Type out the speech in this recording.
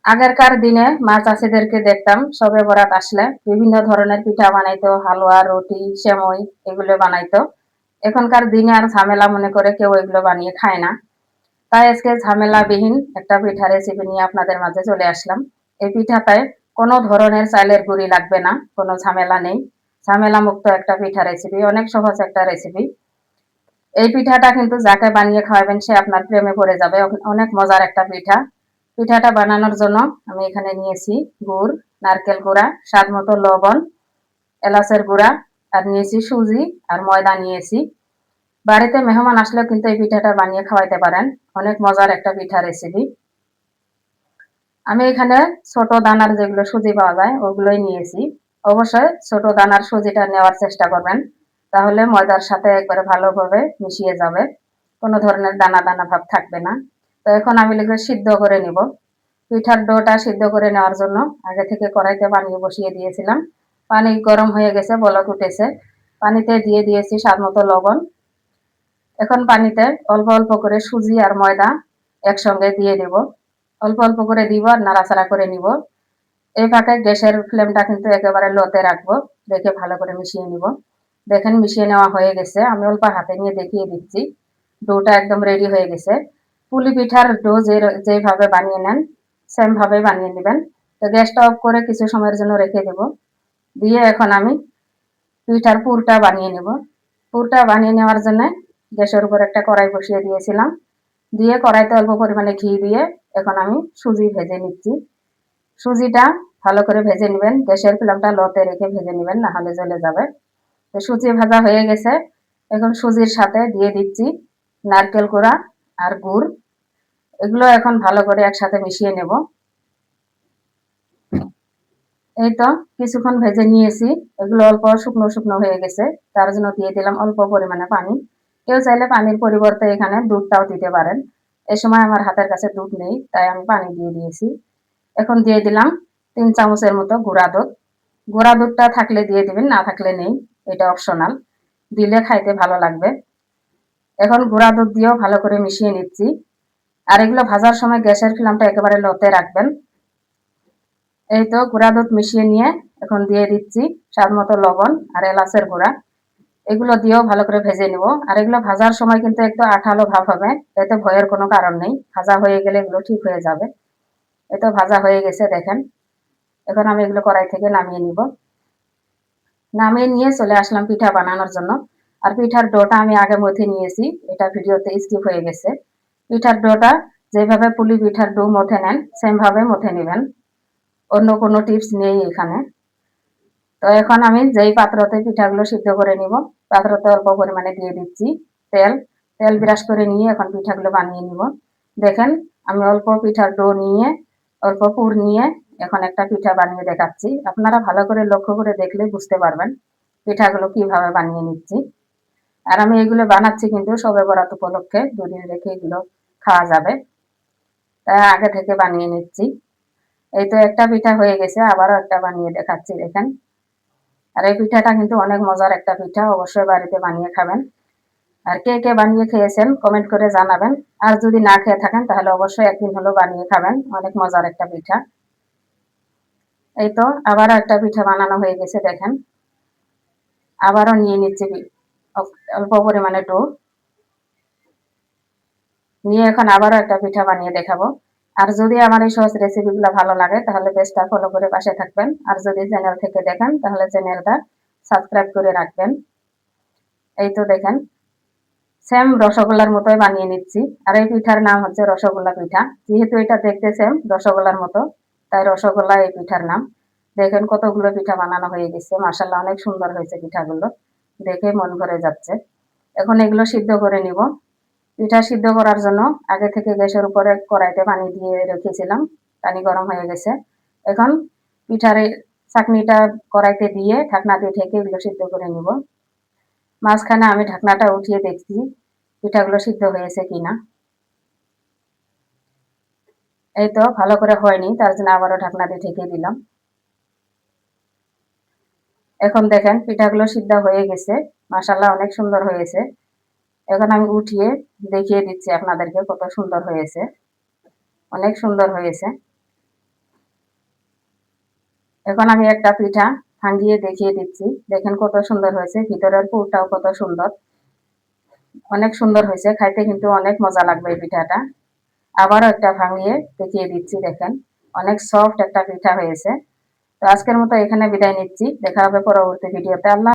আগেরকার দিনে মা চাষিদেরকে দেখতাম সবে বরাত আসলে বিভিন্ন ধরনের পিঠা বানাইতো, হালুয়া, রুটি, সেমই এগুলো বানাইতো। এখনকার দিনে আর ঝামেলা মনে করে কেউ এগুলো বানিয়ে খায় না। তাই আজকে ঝামেলাবিহীন একটা পিঠা রেসিপি নিয়ে আপনাদের মাঝে চলে আসলাম। এই পিঠাটায় কোনো ধরনের চালের গুঁড়ি লাগবে না, কোনো ঝামেলা নেই। ঝামেলা মুক্ত একটা পিঠা রেসিপি, অনেক সহজ একটা রেসিপি। এই পিঠাটা কিন্তু যাকে বানিয়ে খাওয়াবেন সে আপনার প্রেমে পড়ে যাবে। অনেক মজার একটা পিঠা। পিঠাটা বানানোর জন্য আমি এখানে নিয়েছি গুড়, নারকেল গুঁড়া, স্বাদ মতো লবণ, এলাচের গুঁড়া, আর নিয়েছি সুজি আর ময়দা নিয়েছি। বাড়িতে মেহমান আসলেও কিন্তু এই পিঠাটা বানিয়ে খাওয়াইতে পারেন। অনেক মজার একটা পিঠা রেসিপি। আমি এখানে ছোট দানার যেগুলো সুজি পাওয়া যায় ওগুলোই নিয়েছি। অবশ্যই ছোট দানার সুজিটা নেওয়ার চেষ্টা করবেন, তাহলে ময়দার সাথে একবারে ভালোভাবে মিশিয়ে যাবে, কোনো ধরনের দানা দানা ভাব থাকবে না। তো এখন আমি এগুলো সিদ্ধ করে নিব। পিঠার ডোটা সিদ্ধ করে নেওয়ার জন্য আগে থেকে কড়াইতে পানি বসিয়ে দিয়েছিলাম। পানি গরম হয়ে গেছে, বলক উঠেছে। পানিতে দিয়ে দিয়েছি স্বাদ মতো লবণ। এখন পানিতে অল্প অল্প করে সুজি আর ময়দা একসঙ্গে দিয়ে দেব। অল্প অল্প করে দিব আর নাড়াচাড়া করে নিব। এই ফাঁকে গ্যাসের ফ্লেমটা কিন্তু একেবারে লোতে রাখবো, রেখে ভালো করে মিশিয়ে নিব। দেখেন মিশিয়ে নেওয়া হয়ে গেছে। আমি অল্প হাতে নিয়ে দেখিয়ে দিচ্ছি। ডোটা একদম রেডি হয়ে গেছে। পুলি পিঠার ডো যেভাবে বানিয়ে নেন সেম ভাবে বানিয়ে নেবেন। তো গ্যাসটা অফ করে কিছু সময়ের জন্য রেখে দেব। দিয়ে এখন আমি পিঠার পুরটা বানিয়ে নেব। পুরটা বানিয়ে নেওয়ার জন্য গ্যাসের উপর একটা কড়াই বসিয়ে দিয়েছিলাম। দিয়ে কড়াইতে অল্প পরিমাণে ঘি দিয়ে এখন আমি সুজি ভেজে নিচ্ছি। সুজিটা ভালো করে ভেজে নেবেন, গ্যাসের ফ্লেমটা লোতে রেখে ভেজে নেবেন, না হলে জ্বলে যাবে। তো সুজি ভাজা হয়ে গেছে। এখন সুজির সাথে দিয়ে দিচ্ছি নারকেল কোড়া আর গুড়। এগুলো এখন ভালো করে একসাথে মিশিয়ে নেব। এই তো কিছুক্ষণ ভেজে নিয়েছি। এগুলো অল্প শুকনো শুকনো হয়ে গেছে, তার জন্য দিয়ে দিলাম অল্প পরিমাণে পানি। কেউ চাইলে পানির পরিবর্তে এখানে দুধটাও দিতে পারেন। এই সময় আমার হাতের কাছে দুধ নেই, তাই আমি পানি দিয়ে দিয়েছি। এখন দিয়ে দিলাম 3 চামচের মতো গুঁড়া দুধ। গুঁড়া দুধটা থাকলে দিয়ে দিবেন, না থাকলে নেই, এটা অপশনাল। দিলে খাইতে ভালো লাগবে। এখন গুঁড়া দুধ দিয়েও ভালো করে মিশিয়ে নিচ্ছি। আর এগুলো ভাজার সময় গ্যাসের ফ্লেমটা একেবারে লোতে রাখবেন। এই তো গুঁড়া দুধ মিশিয়ে নিয়ে এখন দিয়ে দিচ্ছি স্বাদ মতো লবণ আর এলাচের গুঁড়া। এগুলো দিয়েও ভালো করে ভেজে নিব। আর এগুলো ভাজার সময় কিন্তু একটু আঠালো ভাব হবে, এতে ভয়ের কোনো কারণ নেই। ভাজা হয়ে গেলে এগুলো ঠিক হয়ে যাবে। এতো ভাজা হয়ে গেছে দেখেন। এখন আমি এগুলো কড়াই থেকে নামিয়ে নিব। নামিয়ে নিয়ে চলে আসলাম পিঠা বানানোর জন্য। আর পিঠার ডোটা আমি আগে মথে নিয়েছি, এটা ভিডিওতে স্কিপ হয়ে গেছে। পিঠার ডোটা যেভাবে পুলি পিঠার ডো মথে নেন সেম ভাবে মথে নেবেন, অন্য কোনো টিপস নেই এখানে। তো এখন আমি যেই পাত্রতে পিঠাগুলো সিদ্ধ করে নিব, পাত্রতে অল্প পরিমাণে দিয়ে দিচ্ছি তেল। তেল ব্রাশ করে নিয়ে এখন পিঠাগুলো বানিয়ে নিব। দেখেন আমি অল্প পিঠার ডো নিয়ে, অল্প পুর নিয়ে এখন একটা পিঠা বানিয়ে দেখাচ্ছি। আপনারা ভালো করে লক্ষ্য করে দেখলে বুঝতে পারবেন পিঠাগুলো কিভাবে বানিয়ে নিচ্ছি। আর আমি এগুলো বানাচ্ছি কিন্তু শবে বরাত উপলক্ষে, দুদিন রেখে এগুলো খাওয়া যাবে, তাই আগে থেকে বানিয়ে নিচ্ছি। এই তো একটা পিঠা হয়ে গেছে, আবারও একটা বানিয়ে দেখাচ্ছি দেখেন। আর এই পিঠাটা কিন্তু অনেক মজার একটা পিঠা, অবশ্যই বাড়িতে বানিয়ে খাবেন। আর কে কে বানিয়ে খেয়েছেন কমেন্ট করে জানাবেন। আর যদি না খেয়ে থাকেন তাহলে অবশ্যই একদিন হলেও বানিয়ে খাবেন, অনেক মজার একটা পিঠা। এই তো আবারও একটা পিঠা বানানো হয়ে গেছে দেখেন। আবারও নিয়ে নিচ্ছি অল্প পরিমাণে ডো নিয়ে এখন আবারও একটা পিঠা বানিয়ে দেখাবো। আর যদি আমার এই সহজ রেসিপিগুলো ভালো লাগে তাহলে পেজটা ফলো করে পাশে থাকবেন। আর যদি চ্যানেল থেকে দেখেন তাহলে চ্যানেলটা সাবস্ক্রাইব করে রাখবেন। এই তো দেখেন সেম রসগোল্লার মতোই বানিয়ে নিচ্ছি। আর এই পিঠার নাম হচ্ছে রসগোল্লা পিঠা, যেহেতু এটা দেখতে সেম রসগোল্লার মতো, তাই রসগোল্লা এই পিঠার নাম। দেখেন কতগুলো পিঠা বানানো হয়ে গেছে, মাশাআল্লাহ অনেক সুন্দর হয়েছে পিঠাগুলো, দেখে মন ভরে যাচ্ছে। এখন এগুলো সিদ্ধ করে নিব। পিঠা সিদ্ধ করার জন্য আগে থেকে গ্যাসের উপরে কড়াইতে পানি দিয়ে রেখেছিলাম, পানি গরম হয়ে গেছে। এখন পিঠার চাকনিটা কড়াইতে দিয়ে ঢাকনা দিয়ে ঢেকে এগুলো সিদ্ধ করে নিব। মাঝখানে আমি ঢাকনাটা উঠিয়ে দেখছি পিঠাগুলো সিদ্ধ হয়েছে কিনা। এই তো ভালো করে হয়নি, তার জন্য আবারও ঢাকনা দিয়ে ঢেকে দিলাম। এখন দেখেন পিঠাগুলো সিদ্ধ হয়ে গেছে, মাশাআল্লাহ অনেক সুন্দর হয়েছে। এখন আমি উঠিয়ে দেখিয়ে দিচ্ছি আপনাদেরকে কত সুন্দর হয়েছে, অনেক সুন্দর হয়েছে। এখন আমি একটা পিঠা ভাঙিয়ে দেখিয়ে দিচ্ছি। দেখেন কত সুন্দর হয়েছে, ভিতরের পুরটাও কত সুন্দর, অনেক সুন্দর হয়েছে, খাইতে কিন্তু অনেক মজা লাগবে এই পিঠাটা। আবারও একটা ভাঙিয়ে দেখিয়ে দিচ্ছি, দেখেন অনেক সফট একটা পিঠা হয়েছে। তো আজকের মতো এখানে বিদায় নিচ্ছি, দেখা হবে পরবর্তী ভিডিওতে। আল্লাহ।